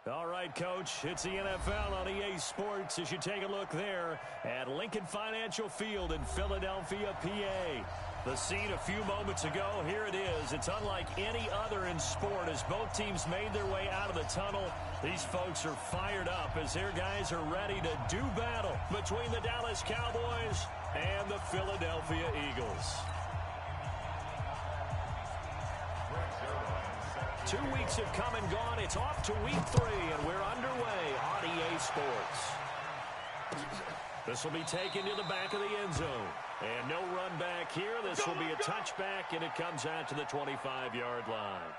All right, Coach, it's the NFL on EA Sports as you take a look there at Lincoln Financial Field in Philadelphia, PA. The scene a few moments ago, here it is. It's unlike any other in sport as both teams made their way out of the tunnel. These folks are fired up as their guys are ready to do battle between the Dallas Cowboys and the Philadelphia Eagles. 2 weeks have come and gone. It's off to week 3, and we're underway on EA Sports. This will be taken to the back of the end zone. And no run back here. This will be a touchback, and it comes out to the 25-yard line.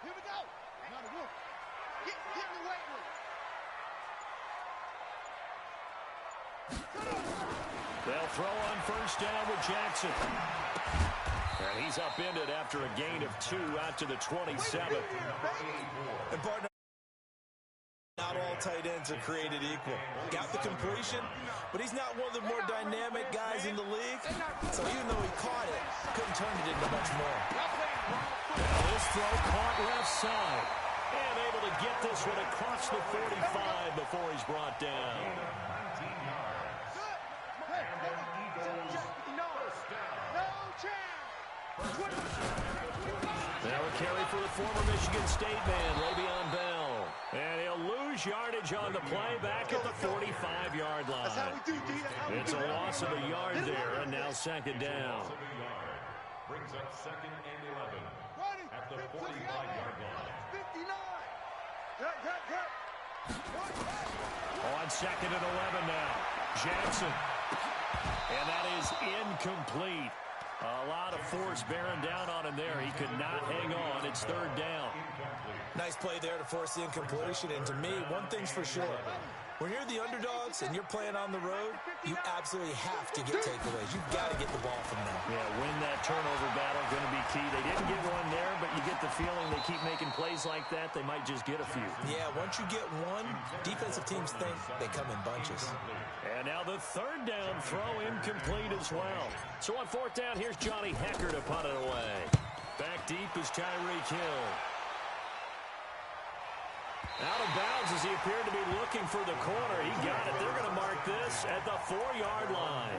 Here we go. Not a whoop. Get in the weight room. They'll throw on first down with Jackson. And he's upended after a gain of 2 out to the 27. And partner, not all tight ends are created equal. Got the completion, but he's not one of the more dynamic guys in the league. So even though he caught it, couldn't turn it into much more. Now this throw caught left side. And able to get this one across the 45 before he's brought down. Now a carry for the former Michigan State man, Le'Veon Bell. And he'll lose yardage on the play back at the 45-yard line. That's how we do, D. It's a loss of a yard there, and now second down. Brings up 2nd and 11 at the 45-yard line. 59. On 2nd and 11 now. Jackson. And that is incomplete. A lot of force bearing down on him there. He could not hang on. It's 3rd down. Nice play there to force the incompletion. And to me, one thing's for sure. When you're the underdogs and you're playing on the road, you absolutely have to get takeaways. You've got to get the ball from them. Yeah, win that turnover battle, going to be key. They didn't get one there, but you get the feeling they keep making plays like that, they might just get a few. Yeah, once you get one, defensive teams think they come in bunches. And now the 3rd down throw incomplete as well. So on 4th down, here's Johnny Hecker to punt it away. Back deep is Tyreek Hill. Out of bounds as he appeared to be looking for the corner. He got it. They're going to mark this at the 4-yard line.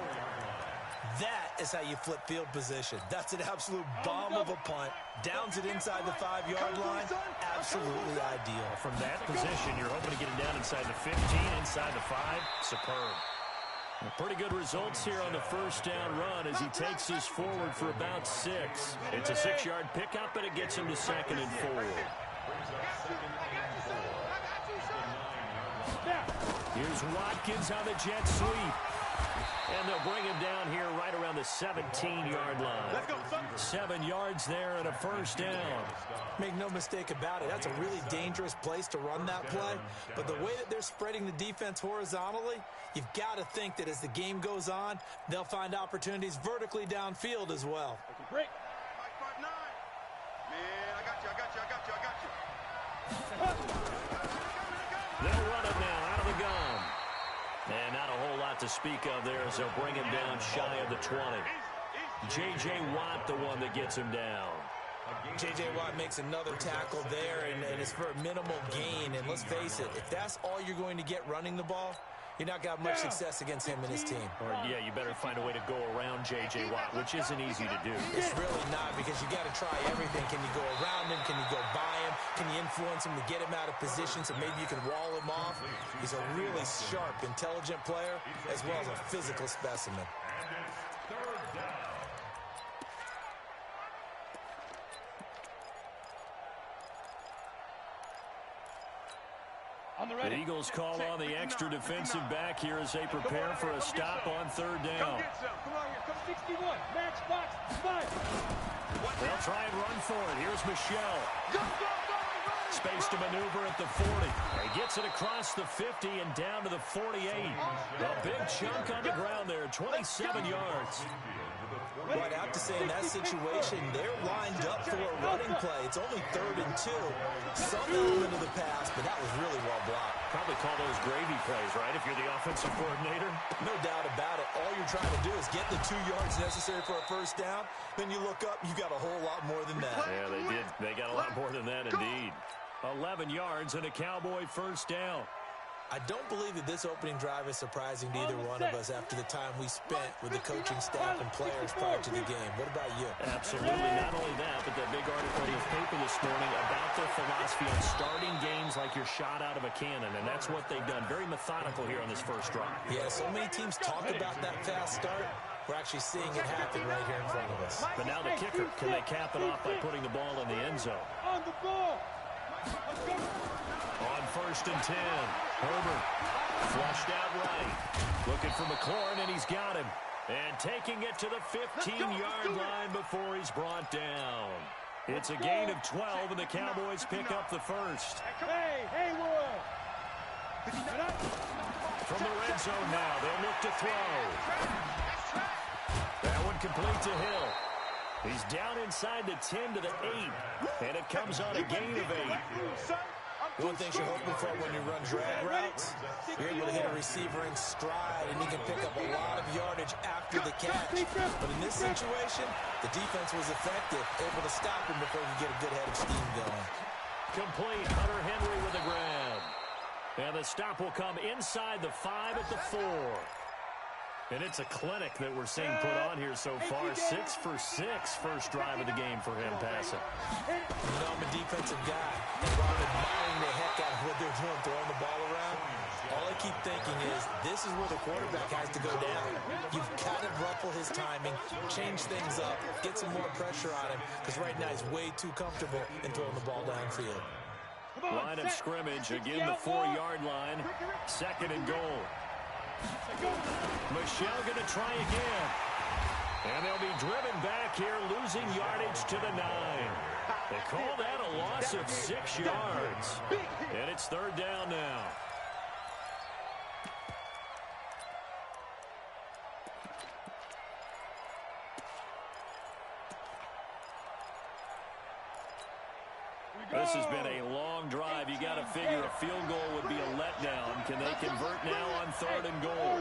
That is how you flip field position. That's an absolute bomb of a punt. Downs it inside the 5-yard line. Absolutely ideal. From that position, you're hoping to get it down inside the 15, inside the 5. Superb. Pretty good results here on the first down run as he takes this forward for about 6. It's a 6-yard pickup, and it gets him to 2nd and 4. Here's Watkins on the jet sweep. And they'll bring him down here right around the 17-yard line. 7 yards there and a first down. Make no mistake about it, that's a really dangerous place to run that play. But the way that they're spreading the defense horizontally, you've got to think that as the game goes on, they'll find opportunities vertically downfield as well. Break. 5-5-9. Man, I got you. They'll run it now out of the gun. And not a whole lot to speak of there as they'll bring him down shy of the 20. J.J. Watt the one that gets him down. J.J. Watt makes another tackle there, and it's for a minimal gain. And let's face it, if that's all you're going to get running the ball, you're not going to have much success against him and his team. Or, yeah, you better find a way to go around J.J. Watt, which isn't easy to do. It's really not, because you got to try everything. Can you go around him? Can you go by him? Can you influence him to get him out of position so maybe you can wall him off? He's a really sharp, intelligent player as well as a physical specimen. The Eagles call on the extra defensive back here as they prepare for a stop on 3rd down. Come on here. Come 61. Match box. 5. They'll try and run for it. Here's Michelle. Go, go, go. Space to maneuver at the 40. He gets it across the 50 and down to the 48. A big chunk on the ground there, 27 yards. Well, I'd have to say in that situation, they're lined up for a running play. It's only 3rd and 2. Some element of the pass, but that was really well blocked. Probably call those gravy plays, right, if you're the offensive coordinator? No doubt about it. All you're trying to do is get the 2 yards necessary for a first down. Then you look up, you got a whole lot more than that. Yeah, they did. They got a lot more than that, indeed. 11 yards and a Cowboy first down. I don't believe that this opening drive is surprising to either one of us after the time we spent with the coaching staff and players prior to the game. What about you? Absolutely. Not only that, but that big article in the paper this morning about their philosophy on starting games like you're shot out of a cannon, and that's what they've done. Very methodical here on this first drive. Yeah, so many teams talk about that fast start. We're actually seeing it happen right here in front of us. But now the kicker, can they cap it off by putting the ball in the end zone? On the ball. On 1st and 10, Herbert flushed out right. Looking for McLaurin, and he's got him. And taking it to the 15-yard line before he's brought down. It's a gain of 12, and the Cowboys pick up the first. Hey, Haywood. From the red zone now, they'll look to throw. That one complete to Hill. He's down inside the 10 to the 8, and it comes on a gain of 8. One thing you're hoping for when you run drag routes, you're able to hit a receiver in stride, and he can pick up a lot of yardage after the catch. But in this situation, the defense was effective, able to stop him before he could get a good head of steam going. Complete. Hunter Henry with a grab. And the stop will come inside the 5 at the 4. And it's a clinic that we're seeing put on here so far. 6 for 6 first drive of the game for him passing. You know, I'm a defensive guy, and while I'm admiring the heck out of what they're doing, throwing the ball around, all I keep thinking is this is where the quarterback has to go down. You've got to ruffle his timing, change things up, get some more pressure on him, because right now he's way too comfortable in throwing the ball downfield. Line of scrimmage, again the 4-yard line. 2nd and goal. Michelle going to try again. And they'll be driven back here, losing yardage to the 9. They call that a loss of 6 yards. And it's 3rd down now. This has been a long drive. You got to figure a field goal would be a letdown. Can they convert now on 3rd and goal?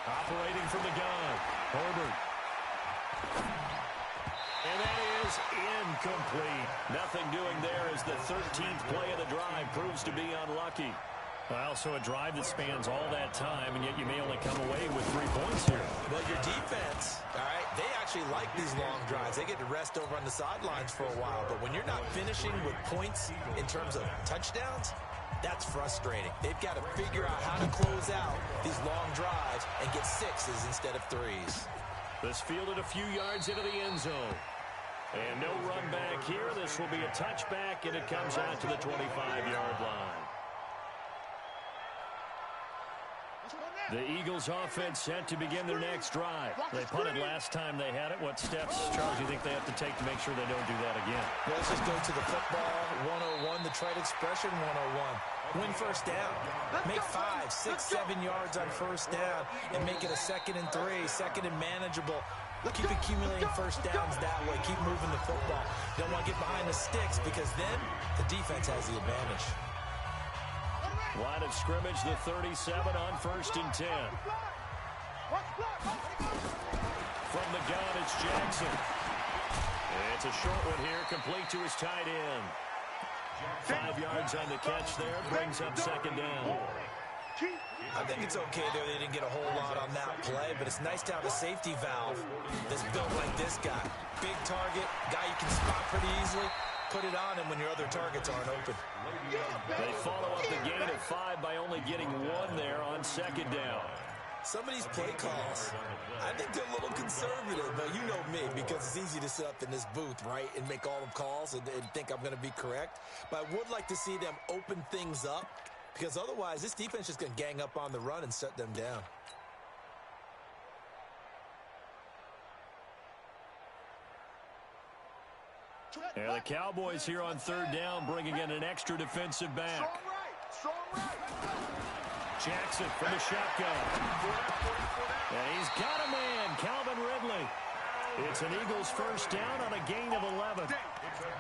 Operating from the gun, Herbert. And that is incomplete. Nothing doing there as the 13th play of the drive proves to be unlucky. Also a drive that spans all that time, and yet you may only come away with 3 points here. Well, your defense, all right, they actually like these long drives. They get to rest over on the sidelines for a while, but when you're not finishing with points in terms of touchdowns, that's frustrating. They've got to figure out how to close out these long drives and get 6s instead of 3s. This fielded a few yards into the end zone. And no run back here. This will be a touchback, and it comes out to the 25-yard line. The Eagles offense set to begin their next drive. They punted last time they had it. What steps, Charles, do you think they have to take to make sure they don't do that again? Well, let's just go to the football 101, the trade expression 101. Win first down. Make 5, 6, 7 yards on first down and make it a 2nd and 3, 2nd and manageable. Keep accumulating first downs that way. Keep moving the football. Don't want to get behind the sticks because then the defense has the advantage. Line of scrimmage, the 37 on 1st and 10. From the gun, it's Jackson. It's a short one here, complete to his tight end. 5 yards on the catch there, brings up 2nd down. I think it's okay there. They didn't get a whole lot on that play, but it's nice to have a safety valve that's built like this guy. Big target, guy you can spot pretty easily. Put it on him when your other targets aren't open. They follow up the gain of 5 by only getting 1 there on 2nd down. Some of these play calls, I think they're a little conservative. But you know me, because it's easy to sit up in this booth, right, and make all the calls and think I'm going to be correct. But I would like to see them open things up, because otherwise this defense is going to gang up on the run and shut them down. And the Cowboys here on third down, bringing in an extra defensive back. Jackson from the shotgun. And he's got a man, Calvin Ridley. It's an Eagles first down on a gain of 11.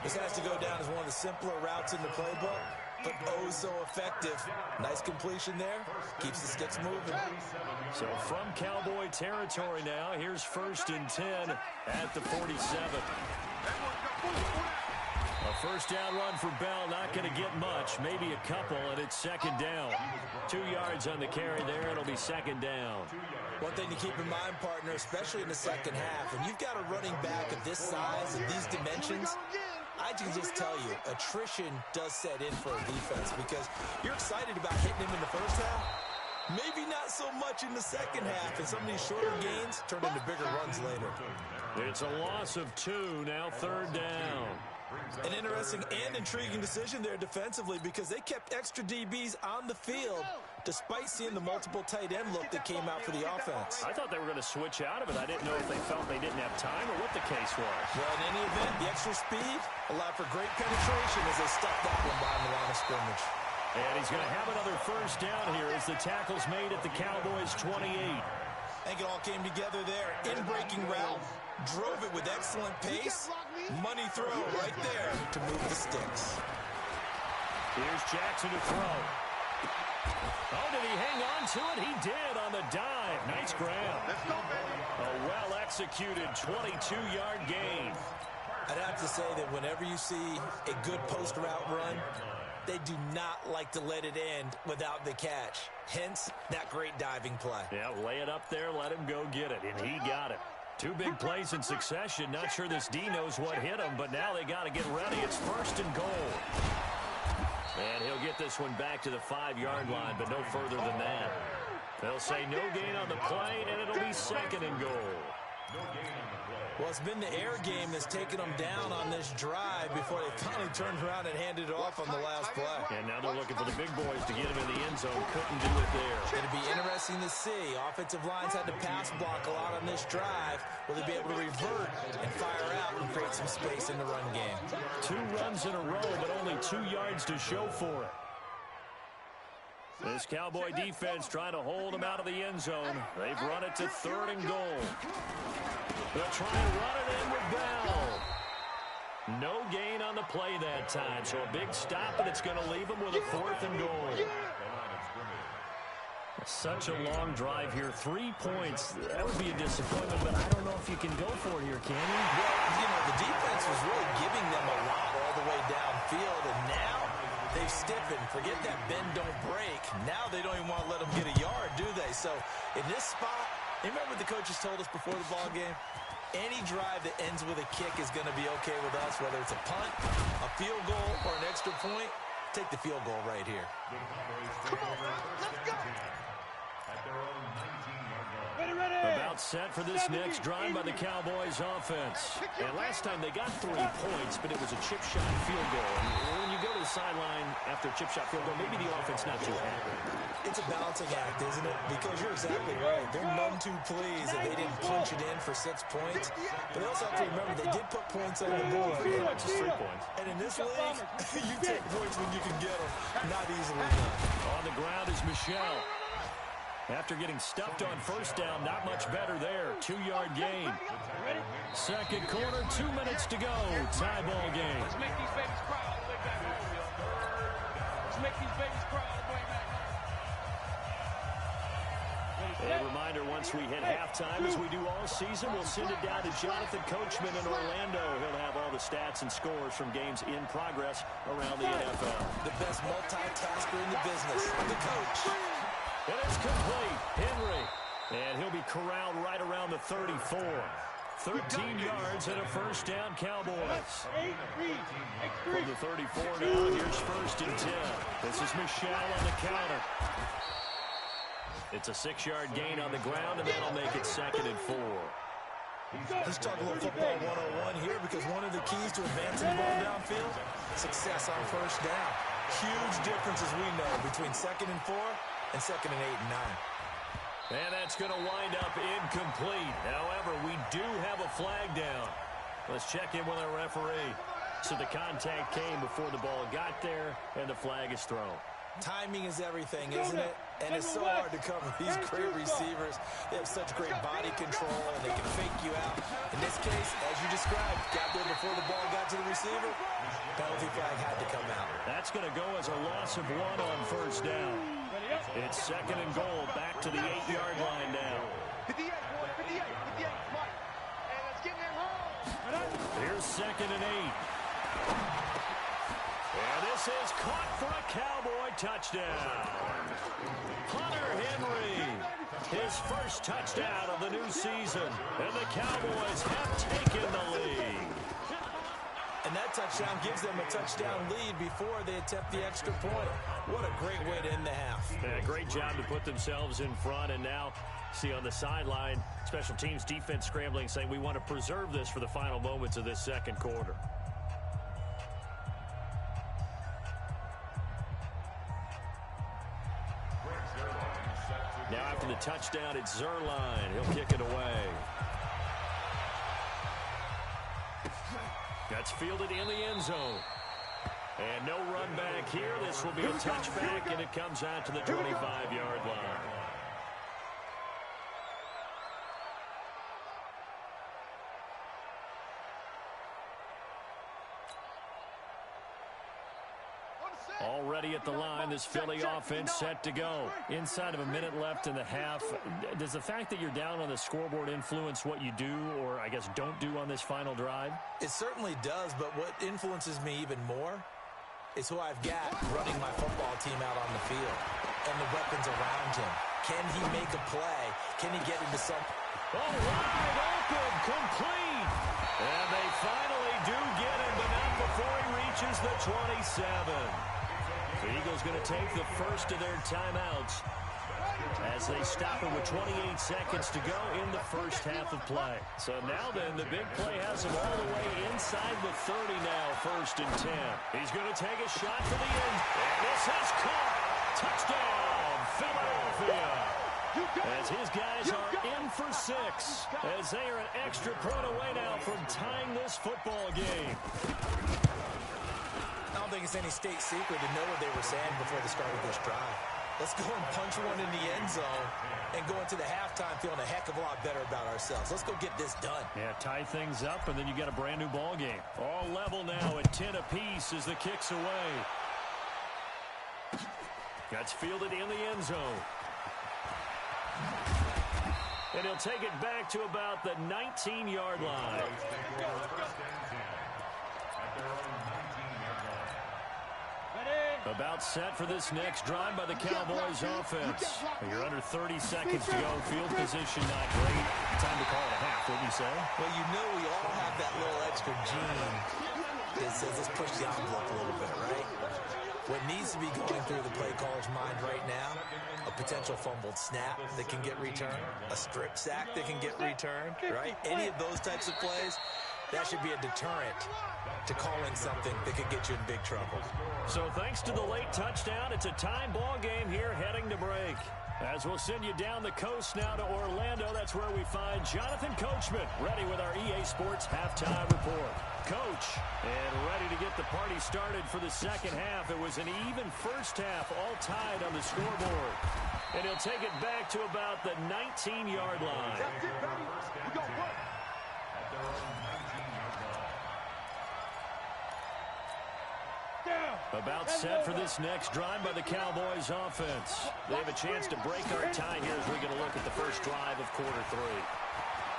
This has to go down as one of the simpler routes in the playbook, but oh so effective. Nice completion there. Keeps the sticks moving. So from Cowboy territory now, here's 1st and 10 at the 47. A first down run for Bell, not going to get much, maybe a couple, and it's 2nd down. 2 yards on the carry there, it'll be 2nd down. One thing to keep in mind, partner, especially in the second half, when you've got a running back of this size and these dimensions, I can just tell you, attrition does set in for a defense because you're excited about hitting him in the first half. Maybe not so much in the second half, and some of these shorter gains turn into bigger runs later. It's a loss of 2, now 3rd down. An interesting and intriguing decision there defensively because they kept extra DBs on the field despite seeing the multiple tight end look that came out for the offense. I thought they were going to switch out of it. I didn't know if they felt they didn't have time or what the case was. Well, in any event, the extra speed allowed for great penetration as they stuffed that one behind the line of scrimmage. And he's going to have another first down here as the tackle's made at the Cowboys' 28. I think it all came together there. In-breaking route, drove it with excellent pace. Money throw right there to move the sticks. Here's Jackson to throw. Oh, did he hang on to it? He did on the dive. Nice grab. A well-executed 22-yard gain. I'd have to say that whenever you see a good post-route run, they do not like to let it end without the catch. Hence, that great diving play. Yeah, lay it up there, let him go get it, and he got it. 2 big plays in succession. Not sure this D knows what hit him, but now they got to get ready. It's 1st and goal. And he'll get this one back to the 5-yard line, but no further than that. They'll say no gain on the play, and it'll be 2nd and goal. Well, it's been the air game that's taken them down on this drive before they finally turned around and handed it off on the last play. And now they're looking for the big boys to get him in the end zone. Couldn't do it there. It'll be interesting to see. Offensive lines had to pass block a lot on this drive. Will they be able to revert and fire out and create some space in the run game? 2 runs in a row, but only 2 yards to show for it. This Cowboy defense trying to hold him out of the end zone. They've run it to 3rd and goal. They'll try and run it in with Bell. No gain on the play that time, so a big stop, and it's going to leave them with a 4th and goal. Such a long drive here. 3 points. That would be a disappointment, but I don't know if you can go for it here, can you? Well, you know, the defense was really giving them a lot all the way downfield, and now they've stiffened. Forget that bend, don't break. Now they don't even want to let them get a yard, do they? So in this spot, remember what the coaches told us before the ball game? Any drive that ends with a kick is going to be okay with us, whether it's a punt, a field goal, or an extra point. Take the field goal right here. Come on, let's go. About set for this next drive by the Cowboys offense. And last time they got 3 points, but it was a chip shot field goal. And when you go to the sideline after a chip shot field goal, maybe the offense not too happy. It's a balancing act, isn't it? Because you're exactly right. They're none too pleased that they didn't punch it in for 6 points. But they also have to remember they did put points on the board. It's just 3 points. And in this league, you take points when you can get them. Not easily done. On the ground is Michelle. After getting stuffed on first down, not much better there. 2-yard gain. Second quarter, 2 minutes to go. Tie ball game. Let's make these babies cry all the way back home. Let's make these babies cry all the way back home. A reminder, once we hit halftime, as we do all season, we'll send it down to Jonathan Coachman in Orlando. He'll have all the stats and scores from games in progress around the NFL. The best multitasker in the business, the coach. And it's complete. Henry. And he'll be corralled right around the 34. 13 yards and a first down, Cowboys. From the 34 now, here's 1st and 10. This is Michelle on the counter. It's a 6-yard gain on the ground, and that'll make it 2nd and 4. Let's talk a little football 101 here because one of the keys to advancing the ball downfield, success on first down. Huge difference, as we know, between 2nd and 4 and 2nd and 8 and 9. And that's going to wind up incomplete. However, we do have a flag down. Let's check in with our referee. So the contact came before the ball got there, and the flag is thrown. Timing is everything, isn't it? And it's so hard to cover these great receivers. They have such great body control, and they can fake you out. In this case, as you described, got there before the ball got to the receiver. Penalty flag had to come out. That's going to go as a loss of 1 on first down. It's 2nd and goal, back to the 8-yard line now. 58, boy, 58, 58, Mike. Hey, let's get in there home. Here's 2nd and 8. And this is caught for a Cowboy touchdown. Hunter Henry, his first touchdown of the new season. And the Cowboys have taken the lead. And that touchdown gives them a touchdown lead before they attempt the extra point. What a great way to end the half. Yeah, great job to put themselves in front. And now, see on the sideline, special teams defense scrambling, saying we want to preserve this for the final moments of this second quarter. Now after the touchdown, it's Zerline. He'll kick it away. That's fielded in the end zone. And no run back here. This will be a touchback, and it comes out to the 25-yard line. Already at the line, this Philly offense set to go. Inside of a minute left in the half. Does the fact that you're down on the scoreboard influence what you do, or I guess don't do on this final drive? It certainly does, but what influences me even more is who I've got running my football team out on the field and the weapons around him. Can he make a play? Can he get into some... Oh, wide open, complete. And they finally do get him, but not before he reaches the 27. The Eagles going to take the first of their timeouts as they stop it with 28 seconds to go in the first half of play. So now then, the big play has him all the way inside the 30 now, 1st and 10. He's going to take a shot for the end. And this is caught. Touchdown, Philadelphia. As his guys are in for 6, as they are an extra point away now from tying this football game. I don't think it's any state secret to know what they were saying before the start of this drive. Let's go and punch one in the end zone and go into the halftime feeling a heck of a lot better about ourselves. Let's go get this done. Yeah, tie things up, and then you got a brand new ball game. All level now at 10 apiece as the kick's away. That's fielded in the end zone. And he'll take it back to about the 19-yard line. About set for this next drive by the Cowboys offense. You're under 30 seconds to go. Field position not great. Time to call it a half, wouldn't you say? Well, you know we all have that little extra gene that says let's push the envelope a little bit, right? What needs to be going through the play caller's mind right now, a potential fumbled snap that can get returned, a strip sack that can get returned, right? Any of those types of plays, that should be a deterrent to calling something that could get you in big trouble. So thanks to the late touchdown, it's a tie ball game here heading to break. As we'll send you down the coast now to Orlando, that's where we find Jonathan Coachman, ready with our EA Sports Halftime Report. Coach, and ready to get the party started for the second half. It was an even first half, all tied on the scoreboard. And he'll take it back to about the 19-yard line. That's it, baby. We gon' work. About set for this next drive by the Cowboys offense. They have a chance to break our tie here as we're going to look at the first drive of quarter 3.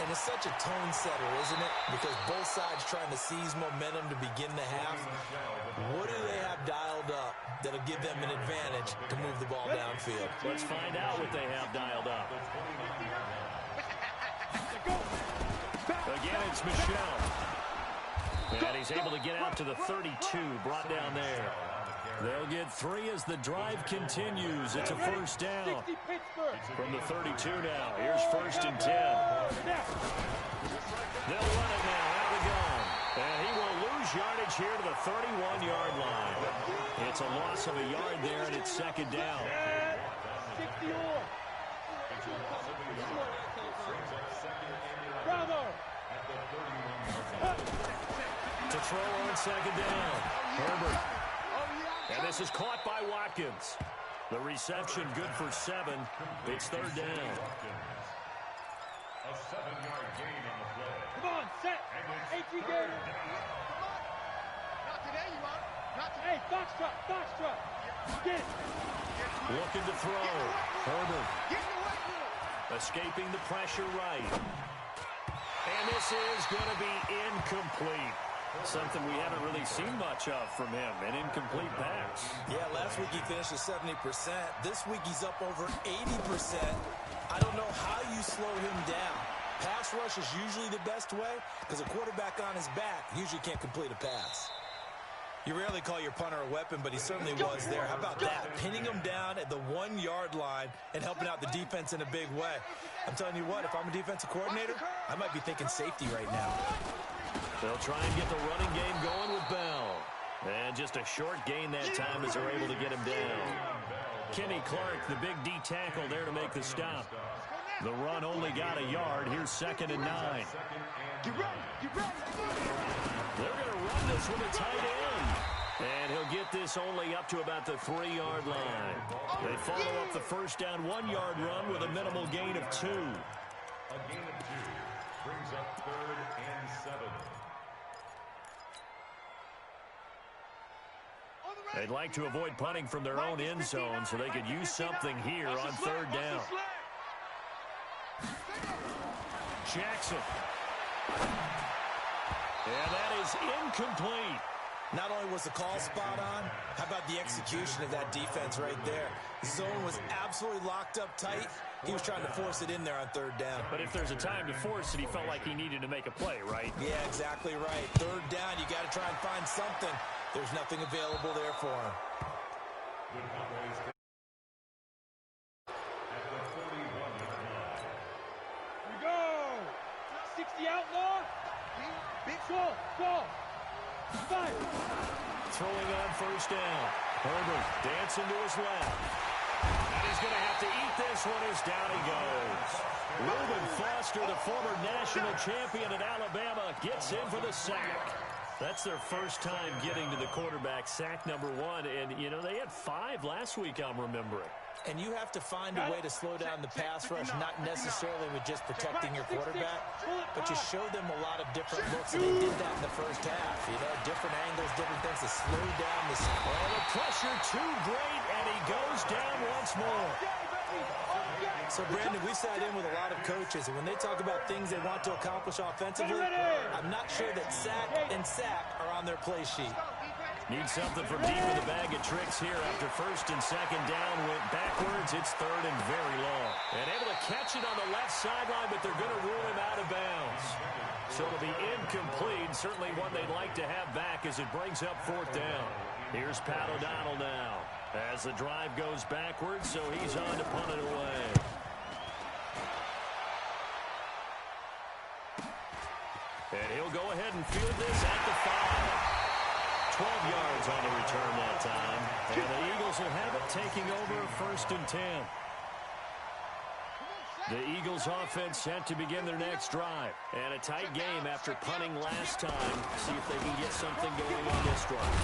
And it's such a tone setter, isn't it? Because both sides trying to seize momentum to begin the half. What do they have dialed up that'll give them an advantage to move the ball downfield? Let's find out what they have dialed up. Again, it's Michelle. And he's able to get out to the 32, brought down there. They'll get 3 as the drive continues. It's a first down. From the 32 now. Here's 1st and 10. They'll run it now. Out we go. And he will lose yardage here to the 31-yard line. It's a loss of a yard there, and it's 2nd down. To throw on second down. Herbert. And this is caught by Watkins. The reception good for 7. It's third down. A 7-yard gain on the play. Come on, set. AT game. Not today, you won't. Not today. Hey, foxtrot, foxtrot. Get it. Looking to throw. Herbert. Get in the right middle. Escaping the pressure right. And this is going to be incomplete. Something we haven't really seen much of from him, an incomplete pass. Yeah, last week he finished at 70%. This week he's up over 80%. I don't know how you slow him down. Pass rush is usually the best way because a quarterback on his back usually can't complete a pass. You rarely call your punter a weapon, but he certainly was there. How about that? Pinning him down at the 1-yard line and helping out the defense in a big way. I'm telling you what, if I'm a defensive coordinator, I might be thinking safety right now. They'll try and get the running game going with Bell. And just a short gain that time as they're able to get him down. Kenny Clark, the big D tackle there to make the stop. The run only got a yard. Here's 2nd and 9. Get ready. Get ready. They're going to run this with a tight end. And he'll get this only up to about the 3-yard line. They follow up the first down 1-yard run with a minimal gain of 2. A gain of 2 brings up 3rd and 7. They'd like to avoid punting from their own end zone so they could use something here on 3rd down. Jackson. And that is incomplete. Not only was the call spot on, how about the execution of that defense right there? The zone was absolutely locked up tight. He was trying to force it in there on 3rd down. But if there's a time to force it, he felt like he needed to make a play, right? Yeah, exactly right. 3rd down, you got to try and find something. There's nothing available there for him. The Cowboys at the 41-yard line. Here we go. 60 outlaw. Big ball. 5. Throwing on 1st down. Herbert dancing to his left. And he's going to have to eat this one as down he goes. Reuben Foster, the former national champion at Alabama, gets in for the sack. That's their first time getting to the quarterback, sack number 1. And, you know, they had 5 last week, I'm remembering. And you have to find a way to slow down the pass rush, not necessarily with just protecting your quarterback, but you show them a lot of different looks, and they did that in the first half. You know, different angles, different things to slow down the speed. Well, the pressure too great, and he goes down once more. So, Brandon, we sat in with a lot of coaches, and when they talk about things they want to accomplish offensively, I'm not sure that sack and sack are on their play sheet. Need something from deep in the bag of tricks here after 1st and 2nd down. Went backwards. It's 3rd and very long. And able to catch it on the left sideline, but they're going to rule him out of bounds. So it'll be incomplete. Certainly one they'd like to have back as it brings up 4th down. Here's Pat O'Donnell now as the drive goes backwards, so he's on to punt it away. And he'll go ahead and field this at the 5. 12 yards on the return that time. And the Eagles will have it, taking over 1st and 10. The Eagles offense set to begin their next drive. And a tight game after punting last time. See if they can get something going on this drive.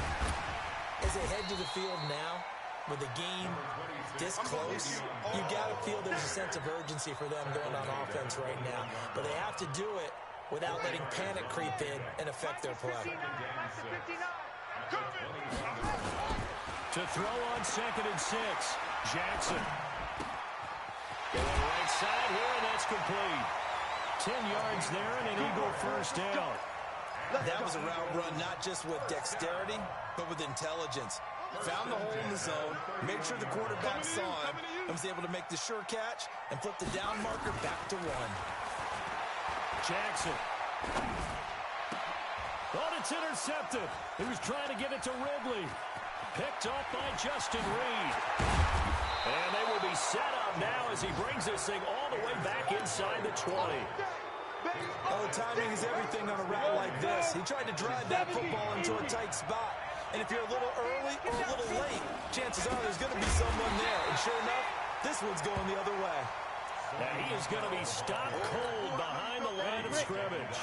As they head to the field now, with the game this close, you got to feel there's a sense of urgency for them going on offense right now. But they have to do it without letting panic creep in and affect their play. To throw on 2nd and 6, Jackson. Going right side here, and that's complete. 10 yards there and an Eagle 1st down. That was a route run not just with dexterity, but with intelligence. Found the hole in the zone, made sure the quarterback saw him, and was able to make the sure catch and flip the down marker back to 1. Jackson. Oh, it's intercepted. He was trying to get it to Ridley. Picked off by Justin Reed. And they will be set up now as he brings this thing all the way back inside the 20. Oh, timing is everything on a route like this. He tried to drive that football into a tight spot. And if you're a little early or a little late, chances are there's going to be someone there. And sure enough, this one's going the other way. And he is going to be stopped cold behind the line of scrimmage.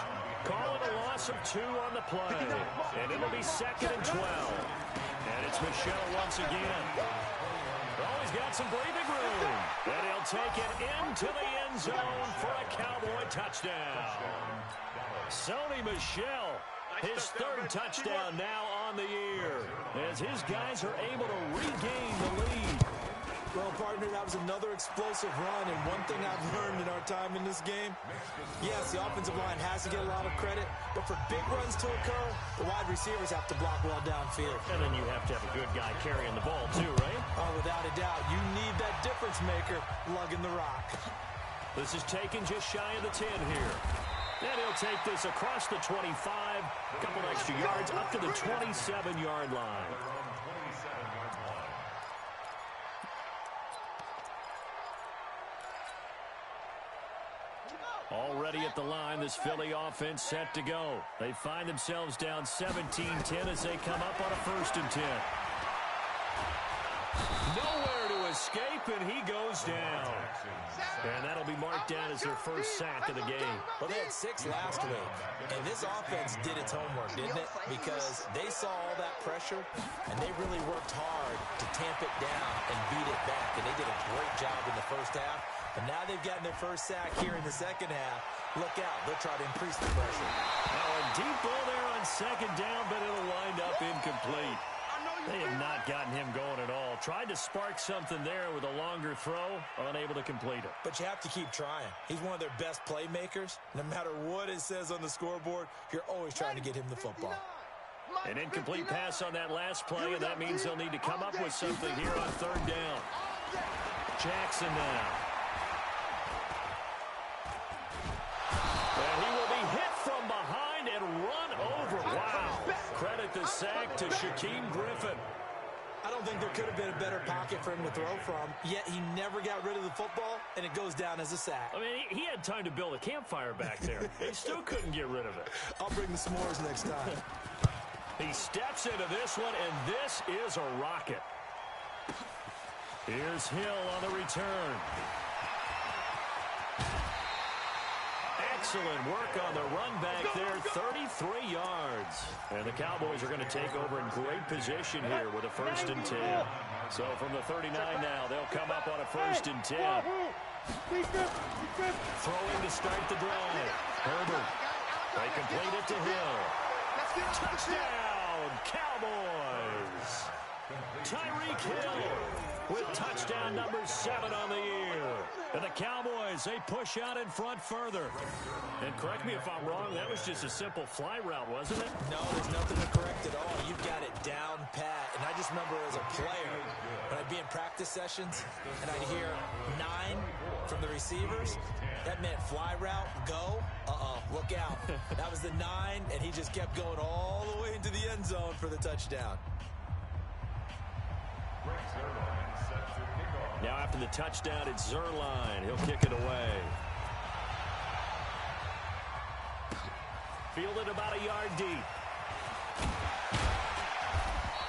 Calling a loss of 2 on the play. And it'll be 2nd and 12. And it's Michel once again. Oh, he's got some breathing room. And he'll take it into the end zone for a Cowboy touchdown. Sony Michel, his 3rd touchdown now on the year, as his guys are able to regain the lead. Well, partner, that was another explosive run, and one thing I've learned in our time in this game, yes, the offensive line has to get a lot of credit, but for big runs to occur, the wide receivers have to block well downfield. And then you have to have a good guy carrying the ball, too, right? Oh, without a doubt. You need that difference maker lugging the rock. This is taken just shy of the 10 here. And he'll take this across the 25, a couple extra yards up to the 27-yard line. Already at the line, this Philly offense set to go. They find themselves down 17-10 as they come up on a 1st and 10. Nowhere to escape, and he goes down. And that'll be marked down as their 1st sack of the game. Well, they had 6 last week, and this offense did its homework, didn't it? Because they saw all that pressure, and they really worked hard to tamp it down and beat it back, and they did a great job in the 1st half. And now they've gotten their 1st sack here in the 2nd half. Look out, they'll try to increase the pressure. Now a deep ball there on 2nd down, but it'll wind up incomplete. They have not gotten him going at all. Tried to spark something there with a longer throw, unable to complete it. But you have to keep trying. He's one of their best playmakers. No matter what it says on the scoreboard, you're always trying to get him the football. An incomplete pass on that last play, and that means they'll need to come up with something here on 3rd down. Jackson now. And he will be hit from behind and run over. Wow. Credit the sack to Shaquem Griffin. I don't think there could have been a better pocket for him to throw from, yet he never got rid of the football, and it goes down as a sack. I mean, he had time to build a campfire back there. He still couldn't get rid of it. I'll bring the s'mores next time. He steps into this one, and this is a rocket. Here's Hill on the return. Excellent work on the run back there, 33 yards. And the Cowboys are going to take over in great position here with a 1st and 10. So from the 39 now, they'll come up on a 1st and 10. Throwing to start the drive. Herbert. They complete it to Hill. Touchdown, Cowboys. Tyreek Hill with touchdown number 7 on the year. And the Cowboys, they push out in front further. And correct me if I'm wrong, that was just a simple fly route, wasn't it? No, there's nothing to correct at all. You've got it down pat. And I just remember as a player, when I'd be in practice sessions, and I'd hear 9 from the receivers, that meant fly route, go, look out. That was the 9, and he just kept going all the way into the end zone for the touchdown. Now after the touchdown, it's Zerline. He'll kick it away. Fielded about a yard deep.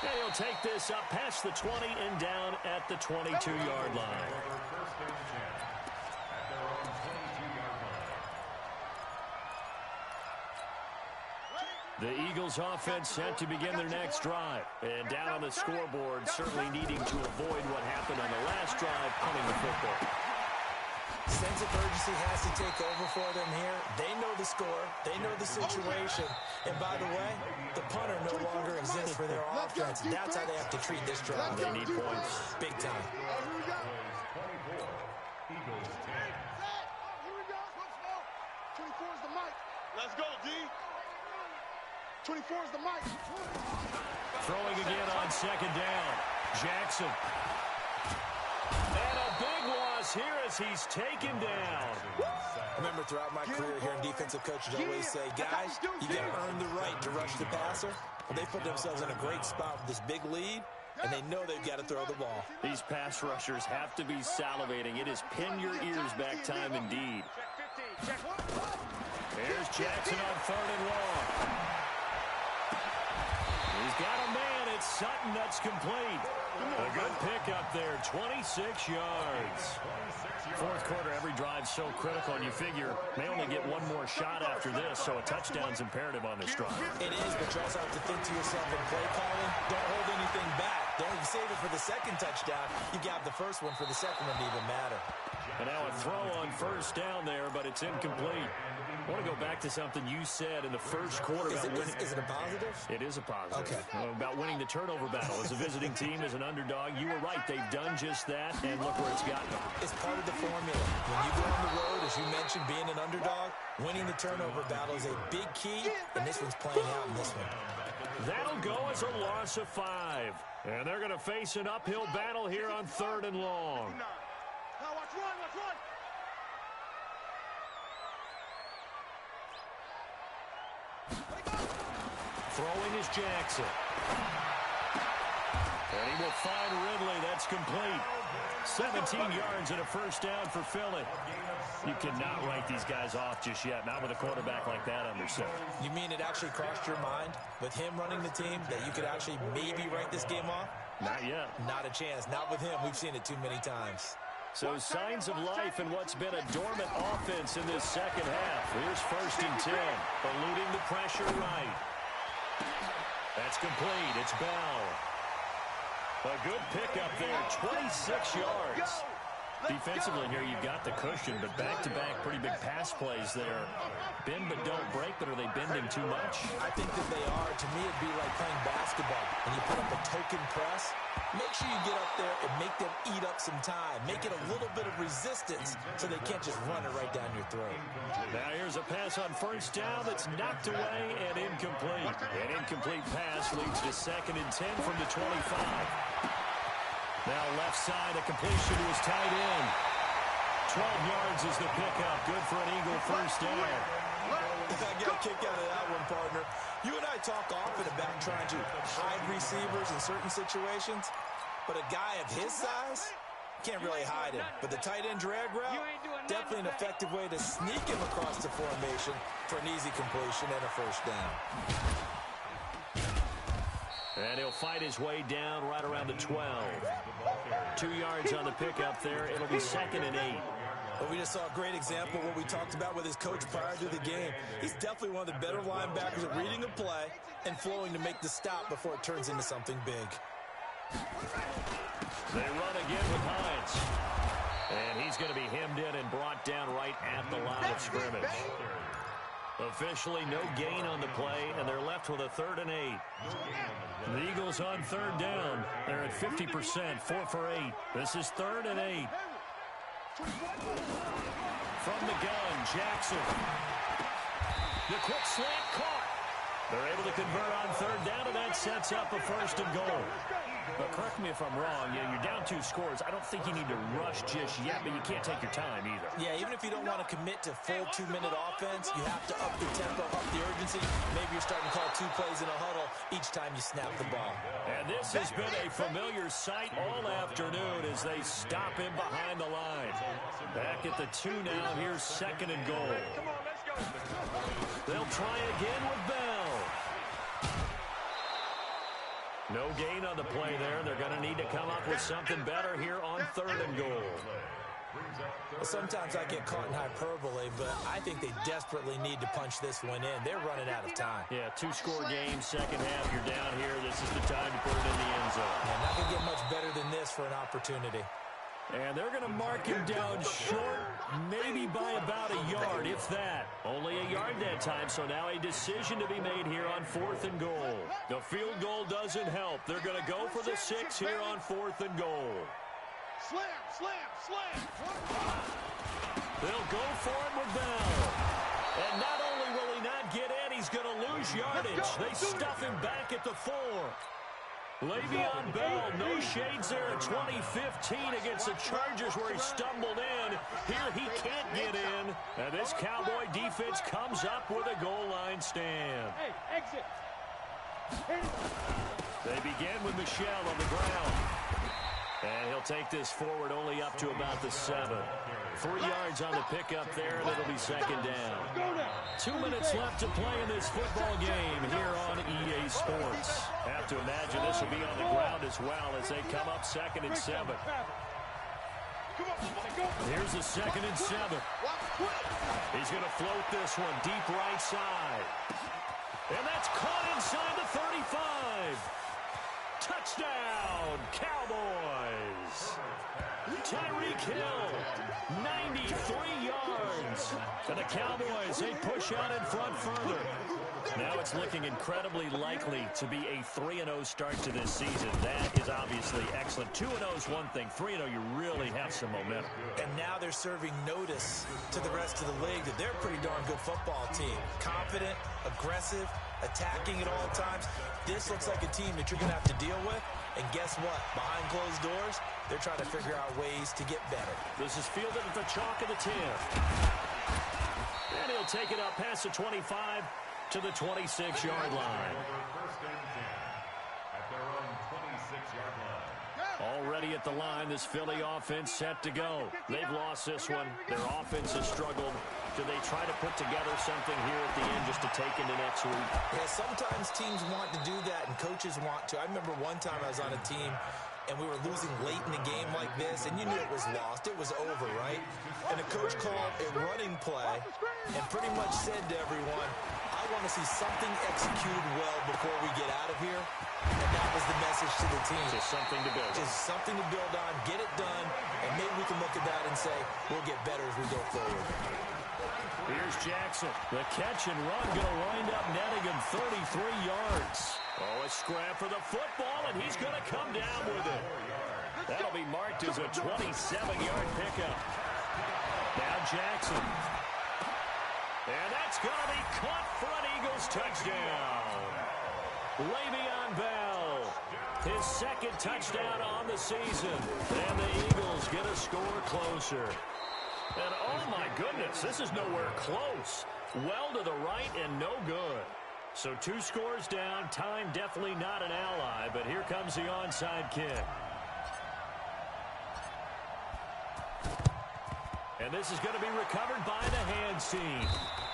And he'll take this up past the 20 and down at the 22-yard line. The Eagles offense set to begin their next drive. And down on the scoreboard, certainly needing to avoid what happened on the last drive, punting the football. Sense of urgency has to take over for them here. They know the score. They know the situation. And by the way, the punter no longer exists for their offense. That's how they have to treat this drive. They need points. Big time. Eagles 10. Here we go. 24 is the mic. Let's go, D. 24 is the mic. Throwing again on 2nd down. Jackson. And a big loss here as he's taken down. I remember throughout my career here in defensive coaches always say, guys, you got to earn the right to rush the passer. Well, they put themselves in a great spot with this big lead, and they know they've got to throw the ball. These pass rushers have to be salivating. It is pin your ears back time indeed. There's Jackson on 3rd and long. He's got a man at it's Sutton that's complete. A good pickup there, 26 yards. Fourth quarter, every drive's so critical, and you figure may only get one more shot after this, so a touchdown's imperative on this drive. It is, but you also have to think to yourself in play calling, don't hold anything back. Don't save it for the second touchdown. You got the first one for the second one to even matter. And now a throw on first down there, but it's incomplete. I want to go back to something you said in the first quarter. Is it a positive? It is a positive. Okay. About winning the turnover battle. As a visiting team, as an underdog, you were right. They've done just that, and look where it's gotten them. It's part of the formula. When you go on the road, as you mentioned, being an underdog, winning the turnover battle is a big key, and this one's playing out in this one. That'll go as a loss of 5. And they're going to face an uphill battle here on 3rd and long. Now watch one, watch one. Throwing is Jackson. And he will find Ridley. That's complete. 17 yards and a first down for Philly. You cannot write these guys off just yet, not with a quarterback like that under center. You mean it actually crossed your mind with him running the team that you could actually maybe write this game off? Not yet. Not a chance. Not with him. We've seen it too many times. So signs of life in what's been a dormant offense in this second half. Here's 1st and 10. Eluding the pressure right. That's complete. It's Bell. A good pickup there. 26 yards. Defensively here, you've got the cushion, but back-to-back pretty big pass plays there. Bend but don't break, but are they bending too much? I think that they are. To me, it'd be like playing basketball. When you put up a token press, make sure you get up there and make them eat up some time. Make it a little bit of resistance so they can't just run it right down your throat. Now here's a pass on first down that's knocked away and incomplete. An incomplete pass leads to 2nd and 10 from the 25. Now left side, a completion to his tight end. 12 yards is the pickup. Good for an Eagle first down. I got a kick out of that one, partner. You and I talk often about trying to hide receivers in certain situations, but a guy of his size can't really hide him. But the tight end drag route, definitely an effective way to sneak him across the formation for an easy completion and a first down. And he'll fight his way down right around the 12. 2 yards on the pickup there. It'll be 2nd and 8. Well, we just saw a great example of what we talked about with his coach prior to the game. He's definitely one of the better linebackers at reading a play and flowing to make the stop before it turns into something big. They run again with Hines. And he's going to be hemmed in and brought down right at the line of scrimmage. Officially no gain on the play, and they're left with a 3rd and 8. The Eagles on 3rd down. They're at 50%, 4 for 8. This is 3rd and 8. From the gun, Jackson. The quick slant caught. They're able to convert on 3rd down, and that sets up a 1st and goal. But correct me if I'm wrong. Yeah, you're down 2 scores. I don't think you need to rush just yet, but you can't take your time either. Yeah, even if you don't want to commit to full 2-minute offense, you have to up the tempo, up the urgency. Maybe you're starting to call 2 plays in a huddle each time you snap the ball. And this has been a familiar sight all afternoon as they stop him behind the line. Back at the 2 now. Here's 2nd and goal. They'll try again with Bell. No gain on the play there. They're going to need to come up with something better here on 3rd and goal. Well, sometimes I get caught in hyperbole, but I think they desperately need to punch this one in. They're running out of time. Yeah, 2-score game, second half. You're down here. This is the time to put it in the end zone. Yeah, not going to get much better than this for an opportunity. And they're going to mark him down short, maybe by about a yard, if that. Only a yard that time, so now a decision to be made here on 4th and goal. The field goal doesn't help. They're going to go for the 6 here on 4th and goal. Slam, slam, slam. They'll go for it with Bell. And not only will he not get in, he's going to lose yardage. They stuff him back at the 4. Le'Veon Bell, no shades there in 2015 against the Chargers where he stumbled in. Here he can't get in. And this Cowboy defense comes up with a goal line stand. Hey, exit. They begin with Michelle on the ground. And he'll take this forward only up to about the 7. 3 yards on the pickup there, and it'll be 2nd down. 2 minutes left to play in this football game here on EA Sports. Have to imagine this will be on the ground as well as they come up 2nd and 7. Here's a 2nd and 7. He's going to float this one deep right side. And that's caught inside the 35. Touchdown, Cowboys. Tyreek Hill, 93 yards. And the Cowboys, they push out in front further. Now it's looking incredibly likely to be a 3-0 start to this season. That is obviously excellent. 2-0 is one thing. 3-0, you really have some momentum. And now they're serving notice to the rest of the league that they're a pretty darn good football team. Confident, aggressive, attacking at all times. This looks like a team that you're going to have to deal with. And guess what? Behind closed doors, they're trying to figure out ways to get better. This is fielded at the chalk of the 10. And he'll take it up past the 25 to the 26-yard line. Already at the line, this Philly offense set to go. They've lost this one. Their offense has struggled. Do they try to put together something here at the end just to take into next week? Yeah, sometimes teams want to do that and coaches want to. I remember one time I was on a team and we were losing late in the game like this, and you knew it was lost. It was over, right? And the coach called a running play and pretty much said to everyone, I want to see something executed well before we get out of here. And that was the message to the team. Just something to build. Just something to build on, get it done, and maybe we can look at that and say, we'll get better as we go forward. Here's Jackson. The catch and run going to wind up netting him 33 yards. Oh, a scrap for the football, and he's going to come down with it. That'll be marked as a 27-yard pickup. Now Jackson. And that's going to be caught for an Eagles touchdown. Le'Veon Bell, his 2nd touchdown on the season. And the Eagles get a score closer. And oh my goodness, this is nowhere close. Well to the right and no good. So 2 scores down, time definitely not an ally, but here comes the onside kick. And this is going to be recovered by the hands team.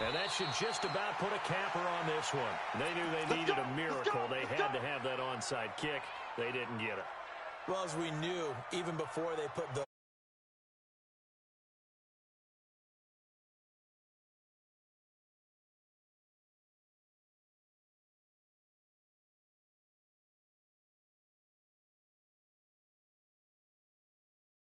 And that should just about put a capper on this one. They knew they needed a miracle. They had to have that onside kick. They didn't get it. Well, as we knew, even before they put the